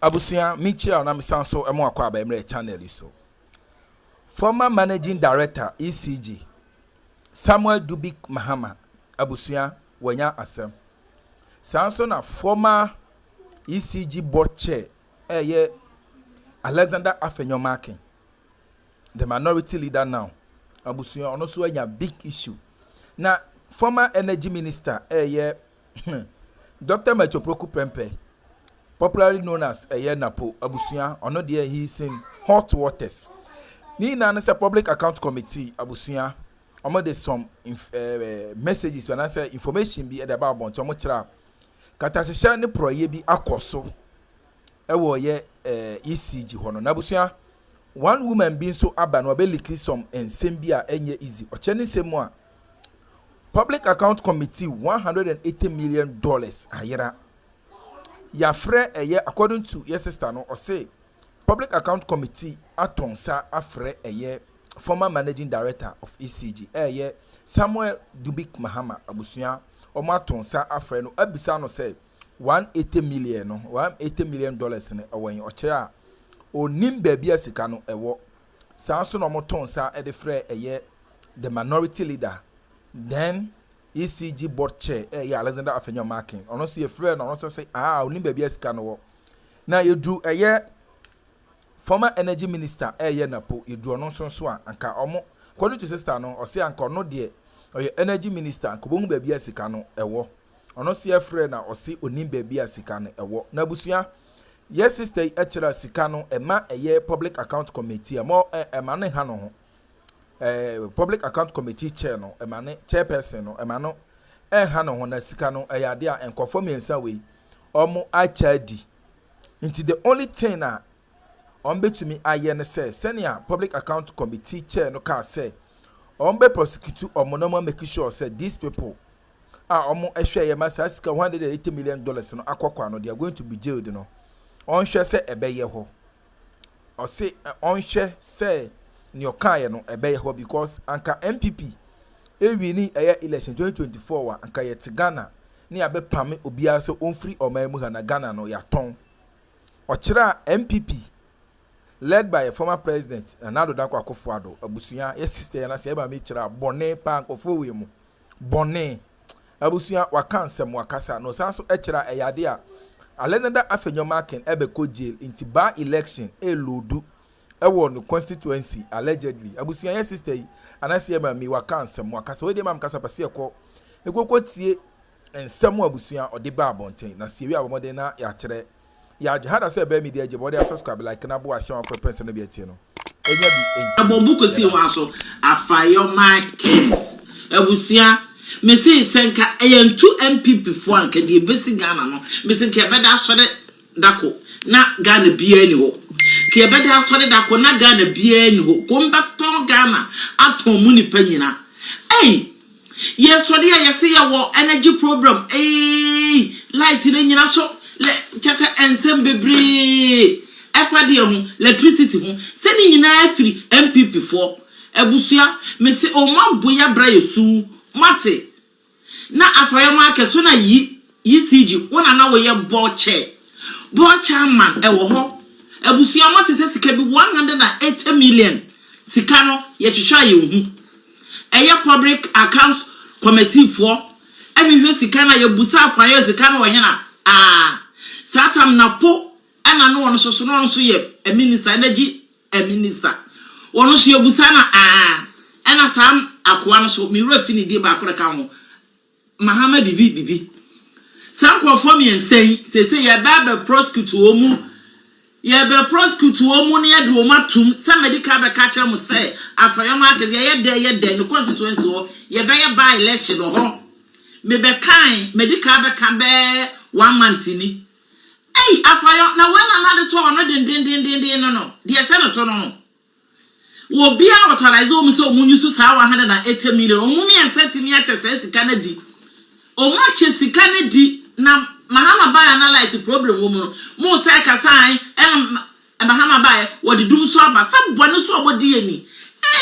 abusia michia na misanso emo akwa abemre channel so. Former Managing Director ECG Samuel Dubik Mahama abusia wanya asem. Sanso na former ECG board chair Alexander AfenyoMarkins, the minority leader now. Abusia ono so anya big issue. Na former energy minister Dr. Metroproku Prempe, popularly known as Napo, abusia ono there he is in hot waters. Ni na say public account committee abusia omo de some messages when I say information be about bon omo kira katashesha ne proye bi akoso ewo ye ECG hono na abusia one woman being so aba no be likely some ensem bi a enye easy o cheni semu a public account committee $180 million ayera ya frɛ according to your sister no or say public account committee atonsa afre former managing director of ECG Samuel Dubik Mahama abusuya omo atonsa afre no abisa no say $180 million no $180 million ne awen oche a onim baabi asika no ewo sanso no mo tonsa de frɛ the minority leader then ECG board chair Alexander AfenyoMarkins ono see frɛ no ono say onim baabi asika no wo na yedu former energy minister Napo yedu ono so a anka omo according to sister no o say anka ono de energy minister anka bomu baabi asika no ewo ono see frɛ na o say onim baabi asika no ewo na busua yes sister echira sika no ema public account committee ema ne ha no ho public account committee chair no ema ne chairperson no ema no ha no ho na sika no ade a enkofo mensa we omo achadi into the only thing na betumi aye ne say senior public account committee chair no ka say be prosecute omo make sure say these people omo ehwe ye masa sika $180 million no akokwa no they are going to be jailed no onhwe say ebeye ho o say onhwe say ni okaye no ebeye ho because anka MPP ewini election 2024 wa anka yet Ghana ni abepame obia so onfree omamu ha na Ghana no ya ton ochira MPP led by a former president Nado Dankwa Akufo-Addo abusuya yes sister na say ba me kira bone pa nkofo we mu bone abusuya wakansem wakasa no sanso ekira eyade a Alexander AfenyoMarkins ebeko jail into by election elodu ewo no constituency allegedly abusuya yes sister and say ba me wakansem wakasa we dey mam kasa pase ekoko tie ensem abusuya ode ba abonten na sie wi abomode na ya kire ya hada say be media jebode subscribe like na bo ahia for person no be atie no enya bi enti abombu ko si wa so AfenyoMarkins abusuya me say senka eyentu MPP fo anka de besi Ghana no me say ke beda asode dako na Ghana bia ni ho ke beda asode dako na Ghana bia ni ho ko mbeton Ghana aton mu ni panyina yes wode ya say ya wo energy program light ni nyina so le chese ensem bebre efade ho electricity ho se ni nyina afiri MPP fo abusuya me say o maboya bra yesu mate na AfenyoMarkins so na ECG wona na we ye board chairman ewo ho abusuya mate se sika bi $180 million sika no ye twetwa ye hu public accounts committee for every sika na ye busa afayo sika no wo na satam Napo ana no wono so no so ye a minister energy a minister wono so ye busa na ana sam akwa no so mi refi ni die ba akora ka ho mahama bibi sam ko form yen say ye ba prosecute wo mu ye be prosecute wo mu ne ye de wo matum se medical be ka kire mu say AfenyoMarkins ye de no constituency wo ye be ye by election ho me be kan medical be ka be 1 month ni Afenyo na when another to no din no de ye se no to no wo bia authorize o mu so mu nyusu sa $180 million o mu mi anseti mi ache se sika na di o ma che sika na di na mahama ba na light problem wo mu mu se ka san mahama ba wo di dum so aba sa bo no so obodi ani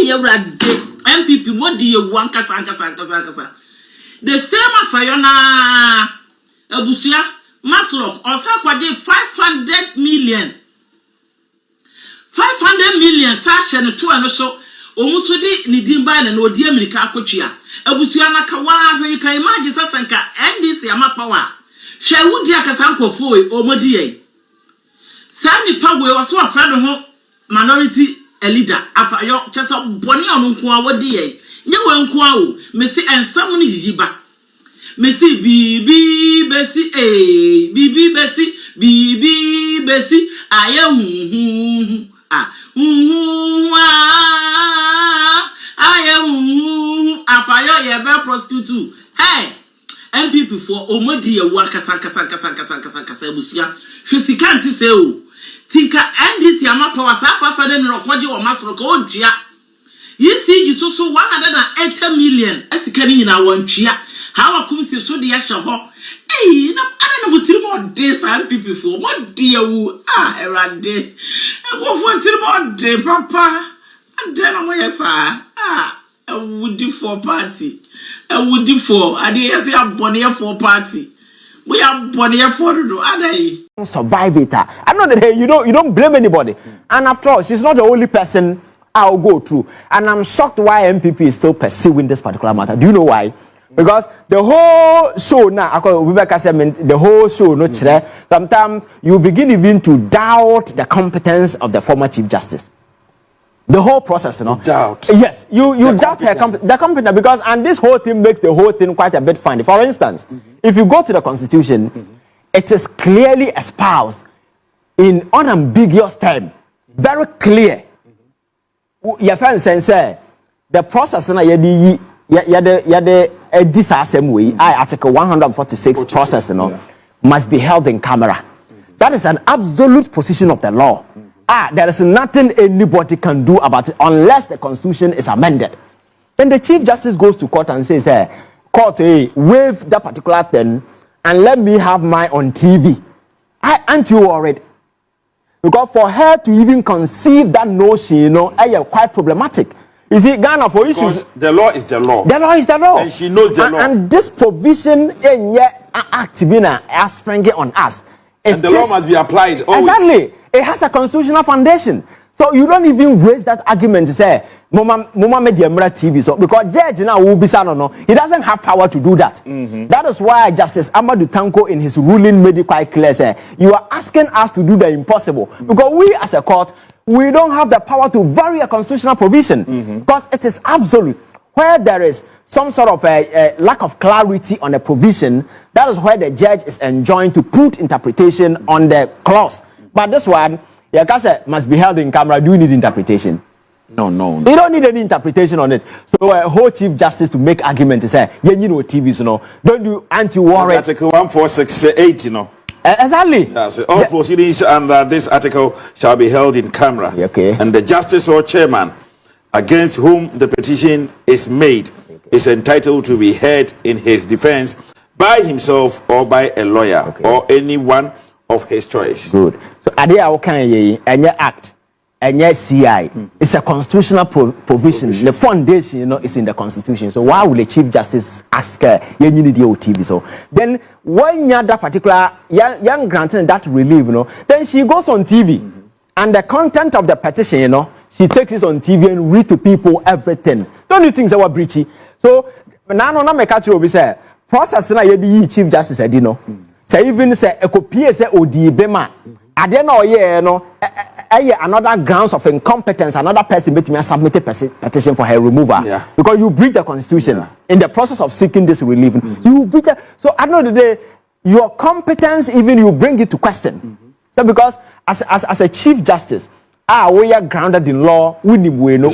ye wrade MPP mo di ye wan kasa the same Afenyo na abusuya Maslok osa kwaje 500 million 500 million sasha ne to ano so omuso di ni dimba na odi America akotwea abusua na ka wa hwe kan imagine sasanka NDC amapawa hwe wudi akasa nkofo omodi yen sani pawe waso afra no ho minority leader afayo chesa boni onu nko awodi yen nye we nko awo mesi ensam ni jijiba mesi bibi besi aye afayo ye be prosecute hey MPP for omodi ye wa kasa busia hwesika nti se o tinka NDC amapawa safa dem rokoje o masroka o dua yisi so 180 million asika ni nyina wantwea hawa kumisi so de ya hye ho na ana na butiri mo de san MPP for mo de wu erade go for tiri mo de papa ade na mo yesa woody for party woody for ade yesi abone for party we are born here for do survive it. I know that hey, you don't blame anybody. And after all, she's not the only person I'll go through. And I'm shocked why MPP is still pursuing this particular matter. Do you know why? Because the whole show now, the whole show, no, sometimes you begin even to doubt the competence of the former Chief Justice. The whole process, you know. Doubt. Yes, you doubt her the competence because, and this whole thing makes the whole thing quite a bit funny. For instance, if you go to the Constitution, it is clearly espoused in unambiguous terms, very clear. Your friend say the process na yadi way, Article 146 process, you know, must be held in camera. That is an absolute position of the law. There is nothing anybody can do about it unless the Constitution is amended. Then the Chief Justice goes to court and says, court, waive that particular thing and let me have mine on TV. Aren't you worried? Because for her to even conceive that notion, you know, is quite problematic. You see, Ghana, for issues... the law is the law. The law is the law. And she knows the law. And this provision in act is springing on us. And the law must be applied always. Exactly. It has a constitutional foundation. So you don't even raise that argument to say, Mama media TV. So because judge now will be no, he doesn't have power to do that. That is why Justice Amadou Tanko in his ruling made it quite clear. Say, you are asking us to do the impossible. Because we as a court, we don't have the power to vary a constitutional provision. Because it is absolute. Where there is some sort of a lack of clarity on a provision, that is where the judge is enjoined to put interpretation on the clause. But this one, must be held in camera. Do you need interpretation? No. You don't need any interpretation on it. So a whole Chief Justice to make argument to say, you know TVs, you know, don't you anti-war. Article 146(8), you know. Exactly. So all proceedings under this article shall be held in camera. Okay. And the justice or chairman against whom the petition is made is entitled to be heard in his defense by himself or by a lawyer or anyone of his choice. Good. So Adia Okan and your act and your CI it's a constitutional provision. The foundation, you know, is in the Constitution. So why would the Chief Justice ask you need the TV? So then when you that particular young granting that relief, you know, then she goes on TV and the content of the petition, you know, she takes it on TV and read to people everything. Don't you think they were breachy? So now no make catch you say process na ye Chief Justice said, you know. Say even say a copy say odi bema ade na oye no another grounds of incompetence, another person make me submit a petition for her removal because you breach the Constitution in the process of seeking this relief. You breach it. So at the end of the day, your competence even you bring it to question. So because as a Chief Justice, we are grounded in law. These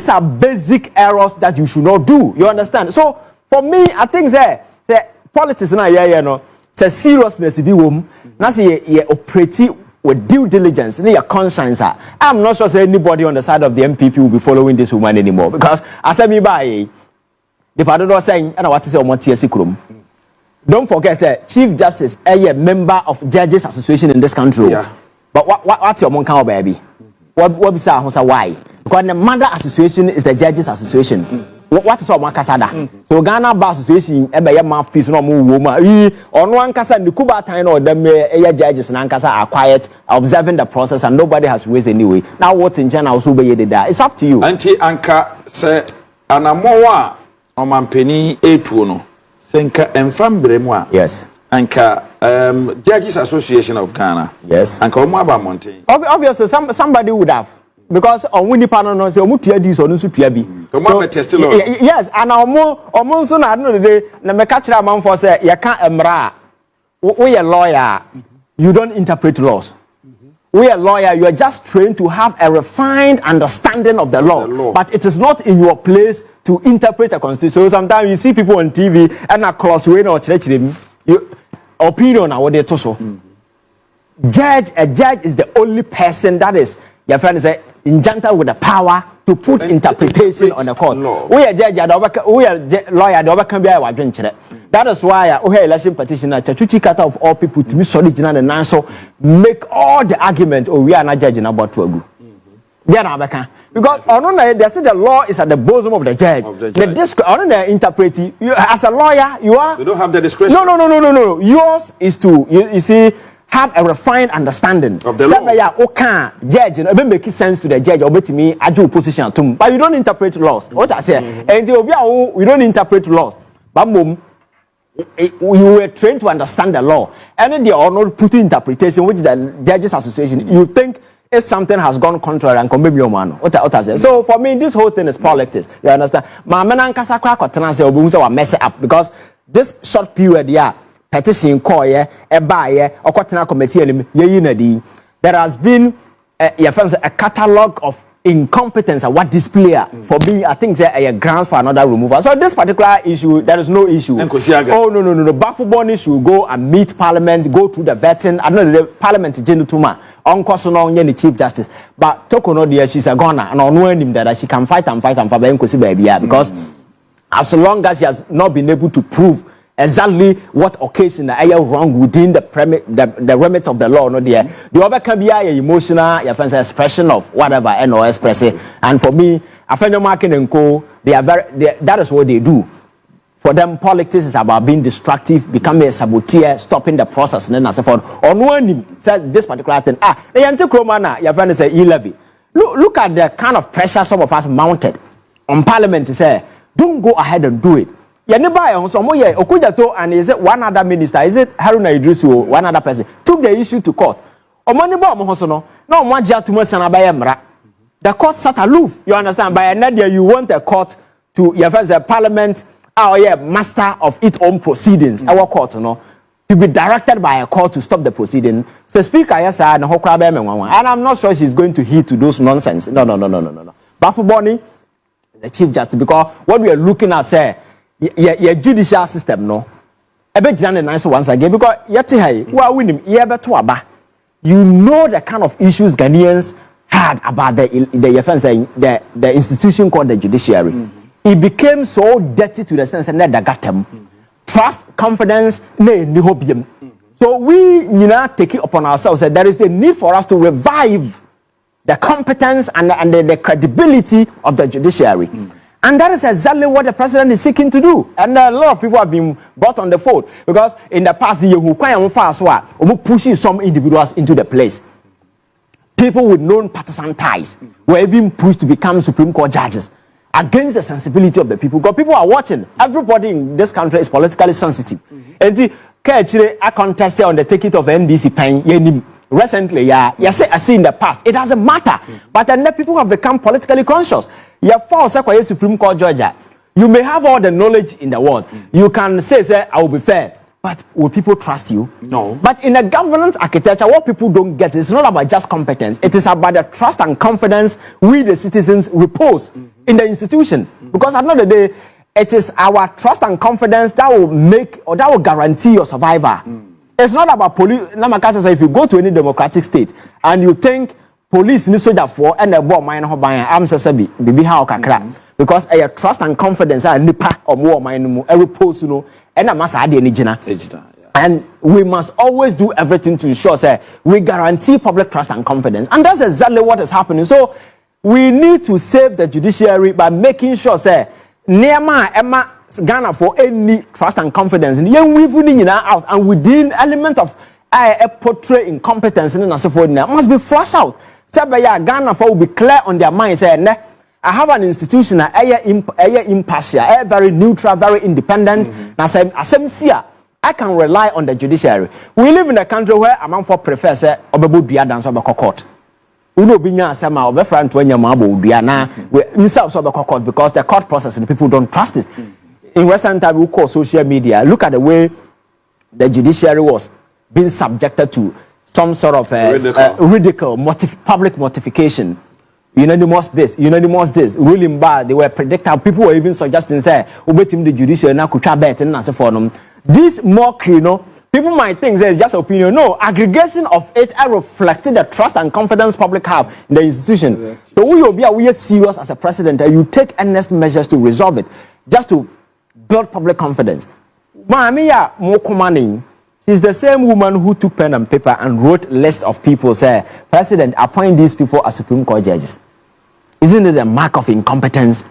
are basic errors that you should not do. You understand? So for me, I think say politics na no say seriousness be wom na say ye operate with due diligence na your conscience. I'm not sure say anybody on the side of the MPP will be following this woman anymore because as me by the pardon was saying and what is say omotie sikrom. Don't forget Chief Justice a member of Judges Association in this country. But what's your monk baby? What be say why? Because the mother association is the Judges Association. what is our kasada? So Ghana Bar Association, ebe mouthpiece no more woman. On one kasa the Kuba time or them judges and Ankasa are quiet, observing the process, and nobody has raised anyway. Now what in China also be there? It's up to you. Anti Anka say anamoa omampeni etuno. Senka enfambremwa. Yes. Anka Judges Association of Ghana. Yes. Anka omaba mountain. Obviously somebody would have. Because on winning panel no say omutia dis or no so tua bi. Yes, and omo so na no dey na me catch am for say you can emra. We a lawyer, you don't interpret laws. We a lawyer, you are just trained to have a refined understanding of the law. But it is not in your place to interpret a constitution. So sometimes you see people on TV and a cross way or church opinion or what they to so. A judge is the only person that is your friend is injuncted with the power to put interpretation on the court. We are judge, we are lawyer, the can be our drink. That is why we election petitioner, Chachuchi Kata of all people to be solid and answer, make all the argument, or we are not judging about Twagu. Because they say the law is at the bosom of the judge. The interpreting, you as a lawyer, you don't have the discretion. No. Yours is to you see. Have a refined understanding of the law. Okay, judge, it make sense to the judge or to me, I do position to but you don't interpret laws. What I say, and we don't interpret laws. But mom, you were trained to understand the law, and then they are not putting interpretation, which is the Judges Association. You think if something has gone contrary and come your man. What I say. So for me, this whole thing is politics. You understand? My man kasa kwa say obusa mess it up because this short period, petition call or committee there has been a catalog of incompetence and what display for me I think a grounds for another removal. So this particular issue there is no issue. Oh no. Bafuboni should go and meet Parliament, go through the vetting. I don't know the Parliament Jenutuma on Kosono the Chief Justice. But Tokono dear she's a goner and on him that she can fight for baby because as long as she has not been able to prove exactly what occasion the wrong within the remit of the law, no dear. The other can be a emotional, expression of whatever and or express it. And for me, AfenyoMarkins and co, that is what they do. For them, politics is about being destructive, becoming a saboteur, stopping the process, and then so forth. On one said this particular thing, the Akroma na your friend say e-levy. Look at the kind of pressure some of us mounted on Parliament to say, don't go ahead and do it. Okujato and is it one other minister? Is it Haruna Idrisu or one other person took the issue to court? The court sat aloof. You understand? By another, you want a court to your friends, a parliament, master of its own proceedings. Our court, to be directed by a court to stop the proceeding. So speaker, yes, and I'm not sure she's going to heed to those nonsense. No. Bafuboni, the Chief Justice, because what we are looking at, say. Your judicial system no ebe jina nice once again because yeti hey who winning ye beto aba you know the kind of issues Ghanaians had about the institution called the judiciary. It became so dirty to the sense that the gatem trust confidence ni hobium. So we take it upon ourselves that there is the need for us to revive the competence and the credibility of the judiciary. And that is exactly what the president is seeking to do. And a lot of people have been brought on the fold. Because in the past, the pushing some individuals into the place. People with known partisan ties were even pushed to become Supreme Court judges against the sensibility of the people. Because people are watching. Everybody in this country is politically sensitive. And the I contested on the ticket of NDC pen. Recently, I see in the past, it doesn't matter. But then people have become politically conscious. You're false, Supreme Court judge. You may have all the knowledge in the world. You can say, I will be fair. But will people trust you? No. But in a governance architecture, what people don't get is not about just competence. It is about the trust and confidence we, the citizens, repose in the institution. Because at the end of the day, it is our trust and confidence that will make or that will guarantee your survival. It's not about police. If you go to any democratic state and you think police need soldier for and the bomb mine I'm saying baby how kakra because a trust and confidence are nipa or more mine every post and a massa and we must always do everything to ensure we guarantee public trust and confidence, and that's exactly what is happening. So we need to save the judiciary by making sure Nema Emma Ghana for any trust and confidence. And young we out and within element of a portray incompetence in the must be flushed out. Sabaya Ghana for will be clear on their mind. Say, I have an institution impartial, very neutral, very independent. Now say I can rely on the judiciary. We live in a country where a man for professor obebu dia dance over court. Uno binya asema obe friend to enya mabo dia na inside so court because the court process and the people don't trust it. In recent time we call social media. Look at the way the judiciary was being subjected to some sort of ridicule, public mortification. Unanimous this, ruling bad. They were predictable. People were even suggesting, say, "Ubetim the judiciary now could try bet and answer for them." This mockery, people might think it's just opinion. No, aggregation of it reflected the trust and confidence public have in the institution. So we are serious as a president, and you take earnest measures to resolve it, just to build public confidence. Maamiya Mokomani. She's the same woman who took pen and paper and wrote a list of people, say, President, appoint these people as Supreme Court judges. Isn't it a mark of incompetence?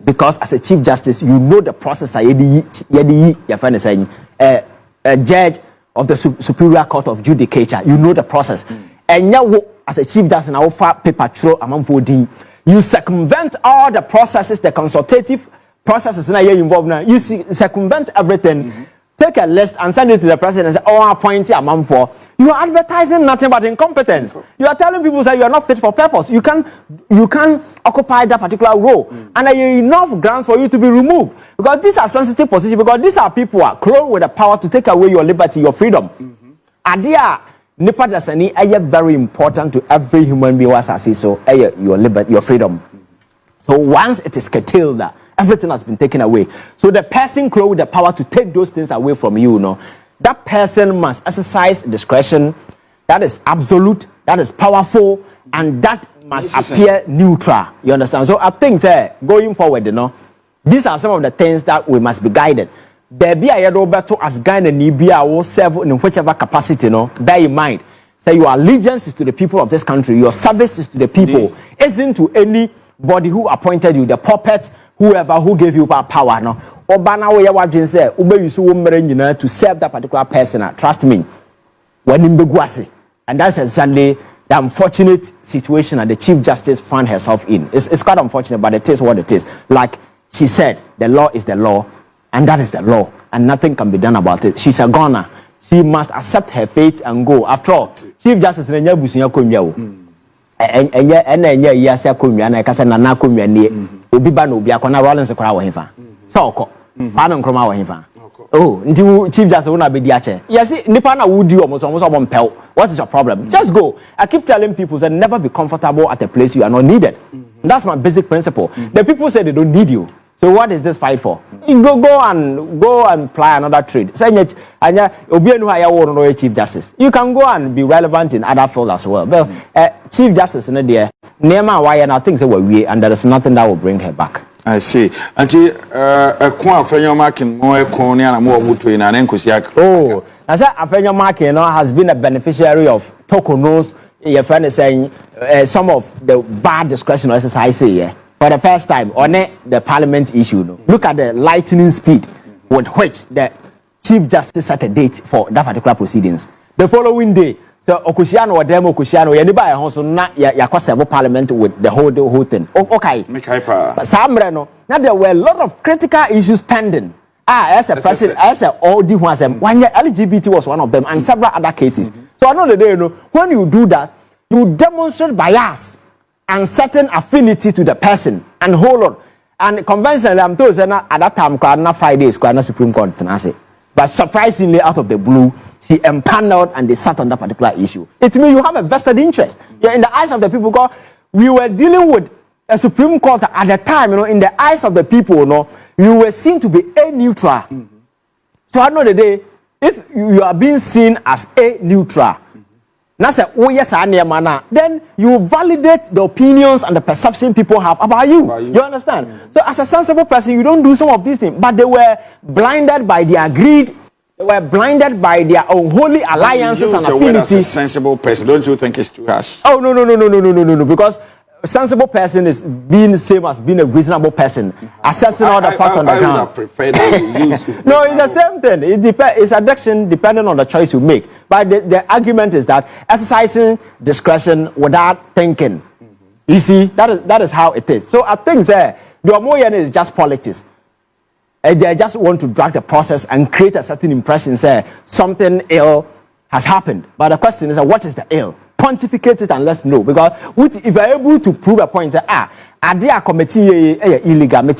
Because as a Chief Justice, you know the process. Your friend is saying, a judge of the Superior Court of Judicature, you know the process. And now, as a Chief Justice, now paper throw among 14, you circumvent all the processes, the consultative processes now you're involved now. You circumvent everything. Take a list and send it to the president and say, "Oh, appoint a man for." You are advertising nothing but incompetence. You are telling people that you are not fit for purpose. You can occupy that particular role, and there are enough grounds for you to be removed because these are sensitive positions. Because these are people who are clothed with the power to take away your liberty, your freedom. Adia nipa dasani is very important to every human being. Was so your liberty, your freedom. So once it is curtailed, everything has been taken away. So the person clothed with the power to take those things away from you, that person must exercise discretion. That is absolute, that is powerful, and that must appear neutral. You understand? So I think going forward, these are some of the things that we must be guided. There be a Roberto as guide and Nibia will serve in whichever capacity, bear in mind. Say your allegiance is to the people of this country, your service is to the people, isn't to anybody who appointed you, the puppet, whoever who gave you power, Obana we are say to serve that particular person. Trust me, when in Beguasi, and that's exactly the unfortunate situation that the Chief Justice found herself in. It's quite unfortunate, but it is what it is. Like she said, the law is the law, and that is the law, and nothing can be done about it. She's a goner. She must accept her fate and go. After all, Chief Justice Nenya Busunya Kumyao. Yasa Kumya, and I can say Nana Kumya near Ubibano Biakona Rollins a crowd with him. So, Panon Croma with him. Oh, Chief Justice will not be the yes, Nipana would do almost one pell. What is your problem? Just go. I keep telling people that never be comfortable at a place you are not needed. That's my basic principle. The people say they don't need you. So what is this fight for? Go and ply another trade. Say Chief Justice. You can go and be relevant in other fields as well. But Chief Justice in the Nema why and I think they were we and there is nothing that will bring her back. I see. Until AfenyoMarkins more corner and more mutu in an enkusiak. Oh, I said AfenyoMarkins has been a beneficiary of Tokonos. Your friend is saying some of the bad discretion exercise for the first time on the parliament issue. Look at the lightning speed with which the Chief Justice set a date for that particular proceedings. The following day, so Okusiano or Demo Okusiano, anybody also not ya several parliament with the whole thing. Okay. But Sambreno, now there were a lot of critical issues pending. As a president, as a all the ones, one year LGBT was one of them, and several other cases. So another day, when you do that, you demonstrate bias and certain affinity to the person. And hold on. And conventionally, I'm told at that time, not 5 days, not Supreme Court. But surprisingly, out of the blue, she empaneled and they sat on that particular issue. It means you have a vested interest. Yeah, in the eyes of the people, because we were dealing with a Supreme Court at the time, in the eyes of the people, you were seen to be a neutral. So at the end of the day, if you are being seen as a neutral, then you validate the opinions and the perception people have about you. You understand? So as a sensible person, you don't do some of these things. But they were blinded by their greed. They were blinded by their unholy alliances and affinities. As a sensible person, don't you think it's too harsh? Oh, no. Because sensible person is being the same as being a reasonable person, assessing all the facts on the ground. I would have preferred that you use no, it's the same thing. It depends. It's addiction depending on the choice you make. But the argument is that exercising discretion without thinking. You see, that is how it is. So I think the Omoyen is just politics. They just want to drag the process and create a certain impression, say something ill has happened. But the question is, what is the ill? Pontificate it and let's know. Because if you're able to prove a point, I did a committee illegal,